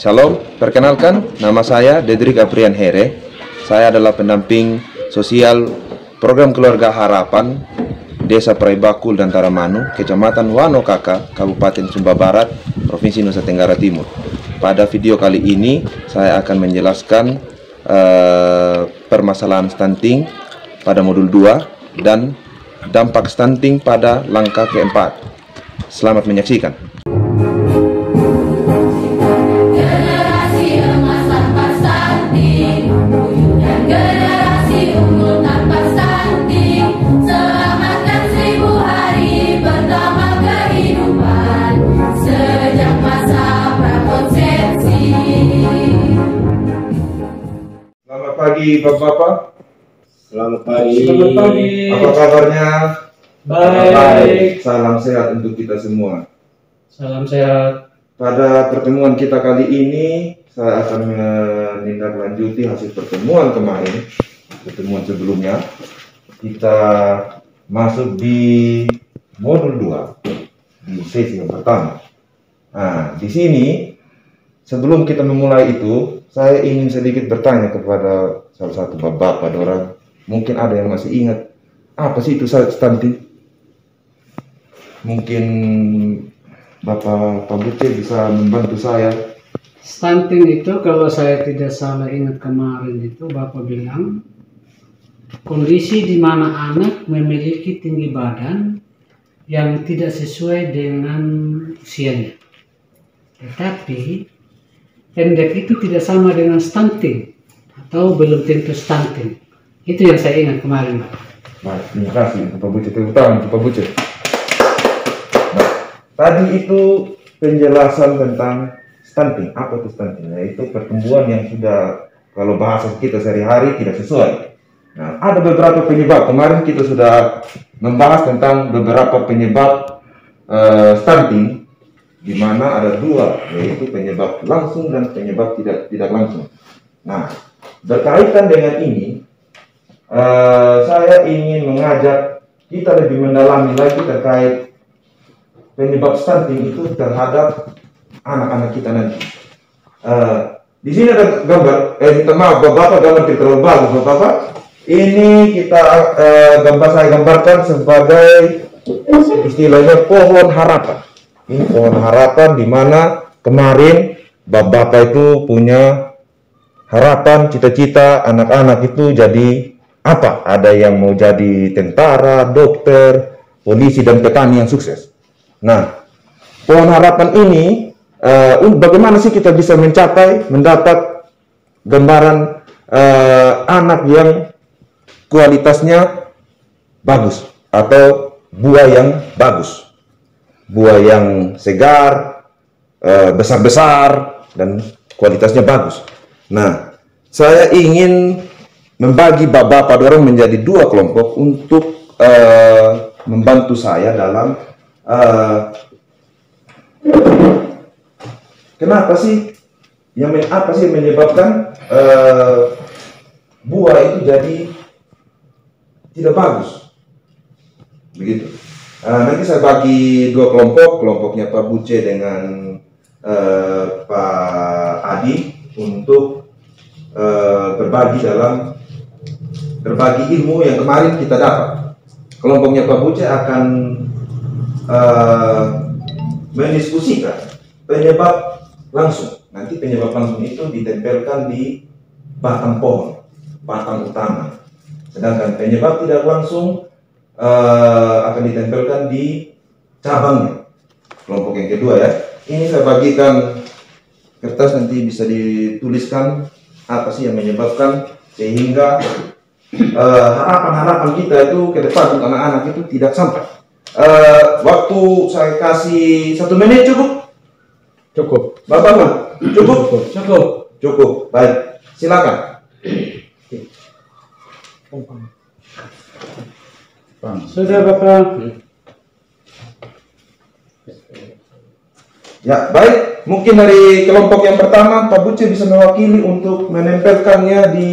Shalom, perkenalkan nama saya Dedrick Aprian Here. Saya adalah pendamping sosial program Keluarga Harapan Desa Praibakul dan Taramanu, Kecamatan Wanokaka, Kabupaten Sumba Barat, Provinsi Nusa Tenggara Timur. Pada video kali ini saya akan menjelaskan permasalahan stunting pada modul 2 dan dampak stunting pada langkah keempat. Selamat menyaksikan. Selamat pagi Bapak-bapak. Selamat pagi. Selamat pagi. Apa kabarnya? Baik. Salam sehat untuk kita semua. Salam sehat. Pada pertemuan kita kali ini, saya akan menindaklanjuti hasil pertemuan kemarin, pertemuan sebelumnya. Kita masuk di modul 2, di sesi yang pertama. Nah, di sini sebelum kita memulai itu, saya ingin sedikit bertanya kepada salah satu bapak-bapak orang. Mungkin ada yang masih ingat apa sih itu stunting? Mungkin Bapak Buce bisa membantu saya. Stunting itu kalau saya tidak salah ingat kemarin itu Bapak bilang kondisi di mana anak memiliki tinggi badan yang tidak sesuai dengan usianya. Tetapi pendek itu tidak sama dengan stunting atau belum tentu stunting. Itu yang saya ingat kemarin, Pak. Baik, terima kasih Bapak Buce. Tepuk tangan Bapak Buce. Nah, tadi itu penjelasan tentang stunting. Apa itu stunting? Yaitu pertumbuhan yang sudah, kalau bahasa kita sehari-hari, tidak sesuai. Nah, ada beberapa penyebab. Kemarin kita sudah membahas tentang beberapa penyebab stunting, di mana ada dua, yaitu penyebab langsung dan penyebab tidak langsung. Nah, berkaitan dengan ini, saya ingin mengajak kita lebih mendalami lagi terkait penyebab stunting itu terhadap anak-anak kita nanti. Di sini ada gambar, minta maaf, Bapak gambar tidak terlalu bagus, Bapak. Ini kita saya gambarkan sebagai istilahnya pohon harapan. Ini pohon harapan di mana kemarin Bapak itu punya harapan, cita-cita anak-anak itu jadi apa? Ada yang mau jadi tentara, dokter, polisi, dan petani yang sukses. Nah, pohon harapan ini, bagaimana sih kita bisa mendapat gambaran anak yang kualitasnya bagus atau buah yang bagus, buah yang segar, besar-besar, dan kualitasnya bagus. Nah, saya ingin membagi bapak-bapak orang menjadi dua kelompok untuk membantu saya dalam kenapa sih yang menyebabkan buah itu jadi tidak bagus, begitu. Nanti saya bagi dua kelompok, kelompoknya Pak Buce dengan Pak Adi untuk berbagi ilmu yang kemarin kita dapat. Kelompoknya Pak Buce akan mendiskusikan penyebab langsung. Nanti penyebab langsung itu ditempelkan di batang pohon, batang utama. Sedangkan penyebab tidak langsung akan ditempelkan di cabangnya. Kelompok yang kedua ya. Ini saya bagikan kertas, nanti bisa dituliskan apa sih yang menyebabkan sehingga harapan-harapan kita itu ke depan untuk anak-anak itu tidak sampai. Waktu saya kasih 1 menit cukup? Cukup. Bapak, cukup? Cukup. Cukup. Baik, silakan. Sudah, Bapak. Ya, baik. Mungkin dari kelompok yang pertama, Pak Buce bisa mewakili untuk menempelkannya di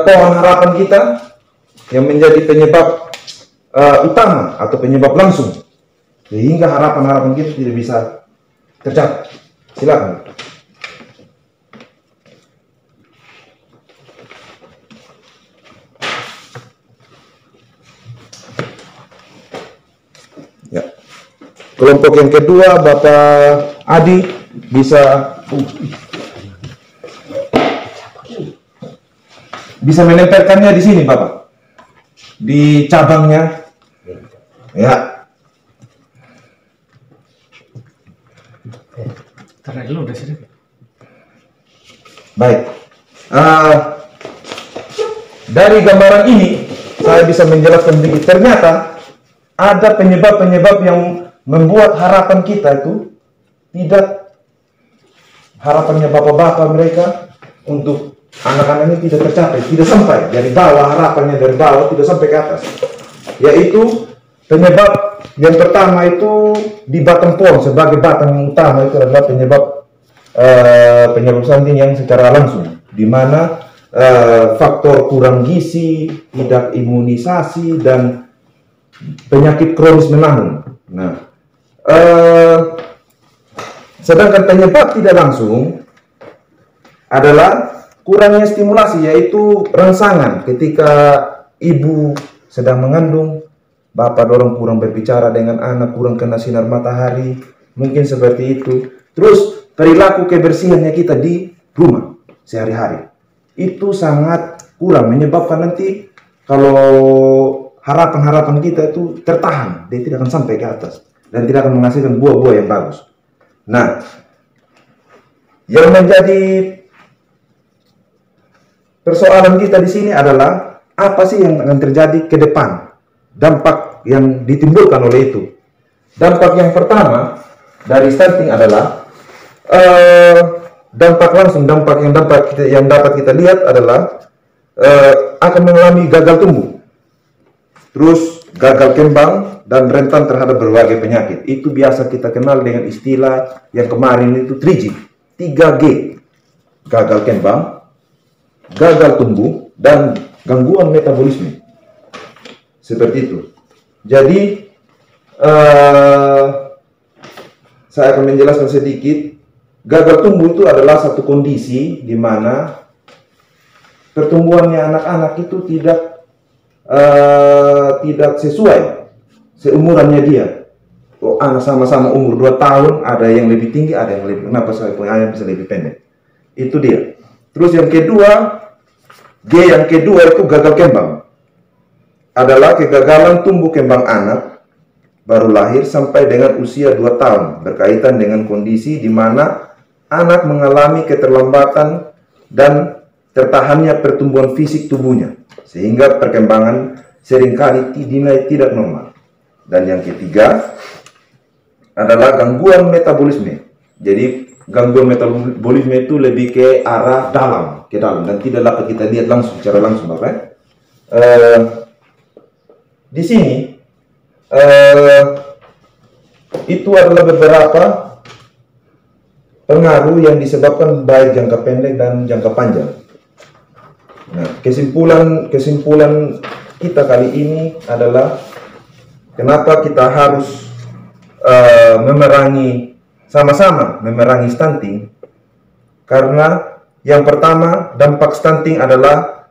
pohon harapan kita yang menjadi penyebab utama atau penyebab langsung, sehingga harapan-harapan kita tidak bisa tercapai. Silakan. Ya. Kelompok yang kedua, Bapak Adi bisa menempelkannya di sini, Bapak. Di cabangnya. Ya. Baik. Dari gambaran ini saya bisa menjelaskan sedikit. Ternyata ada penyebab-penyebab yang membuat harapan kita itu tidak, harapannya bapak-bapak mereka untuk anak-anak ini tidak tercapai, tidak sampai dari bawah, harapannya dari bawah tidak sampai ke atas. Yaitu penyebab yang pertama itu di batang pohon, sebagai batang yang utama itu adalah penyebab stunting yang secara langsung, di mana faktor kurang gizi, tidak imunisasi, dan penyakit kronis menahun. Nah, sedangkan penyebab tidak langsung adalah kurangnya stimulasi, yaitu rangsangan ketika ibu sedang mengandung, bapak dorong kurang berbicara dengan anak, kurang kena sinar matahari, mungkin seperti itu. Terus perilaku kebersihannya kita di rumah sehari-hari itu sangat kurang, menyebabkan nanti kalau harapan-harapan kita itu tertahan, dia tidak akan sampai ke atas dan tidak akan menghasilkan buah-buah yang bagus. Nah, yang menjadi persoalan kita di sini adalah apa sih yang akan terjadi ke depan, dampak yang ditimbulkan oleh itu. Dampak yang pertama dari stunting adalah dampak langsung, dampak yang dapat kita lihat adalah akan mengalami gagal tumbuh, terus gagal kembang, dan rentan terhadap berbagai penyakit. Itu biasa kita kenal dengan istilah yang kemarin itu 3G, 3G, gagal kembang, gagal tumbuh, dan gangguan metabolisme. Seperti itu. Jadi saya akan menjelaskan sedikit. Gagal tumbuh itu adalah satu kondisi di mana pertumbuhannya anak-anak itu tidak sesuai seumurannya dia. Oh, anak sama-sama umur 2 tahun, ada yang lebih tinggi, ada yang lebih, kenapa saya punya anak bisa lebih pendek. Itu dia. Terus yang kedua, G yang kedua itu gagal kembang. Adalah kegagalan tumbuh kembang anak baru lahir sampai dengan usia 2 tahun, berkaitan dengan kondisi di mana anak mengalami keterlambatan dan tertahannya pertumbuhan fisik tubuhnya, sehingga perkembangan seringkali dinilai tidak normal. Dan yang ketiga adalah gangguan metabolisme. Jadi gangguan metabolisme itu lebih ke arah ke dalam, dan tidak dapat kita lihat langsung, secara langsung, Bapak. Di sini itu adalah beberapa pengaruh yang disebabkan baik jangka pendek dan jangka panjang. Nah, kesimpulan kita kali ini adalah kenapa kita harus sama-sama memerangi stunting. Karena yang pertama, dampak stunting adalah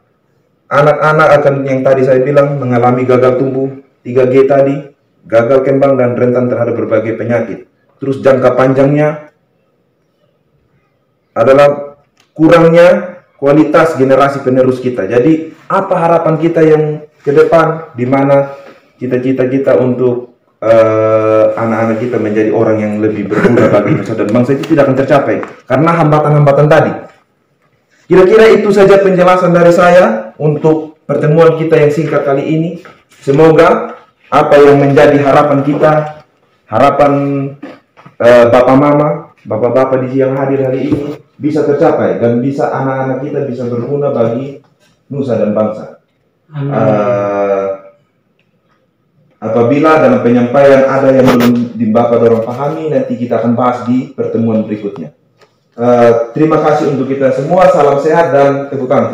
anak-anak akan, yang tadi saya bilang, mengalami gagal tumbuh, 3G tadi, gagal kembang, dan rentan terhadap berbagai penyakit. Terus jangka panjangnya adalah kurangnya kualitas generasi penerus kita. Jadi apa harapan kita yang ke depan, di mana cita-cita kita untuk anak-anak kita menjadi orang yang lebih berguna bagi nusa dan bangsa itu tidak akan tercapai karena hambatan-hambatan tadi. Kira-kira itu saja penjelasan dari saya untuk pertemuan kita yang singkat kali ini. Semoga apa yang menjadi harapan kita, harapan bapak mama, bapak-bapak di yang hadir hari ini bisa tercapai dan bisa anak-anak kita bisa berguna bagi nusa dan bangsa. Apabila dalam penyampaian ada yang belum Bapak dorong pahami, nanti kita akan bahas di pertemuan berikutnya. Terima kasih untuk kita semua, salam sehat dan tepuk tangan.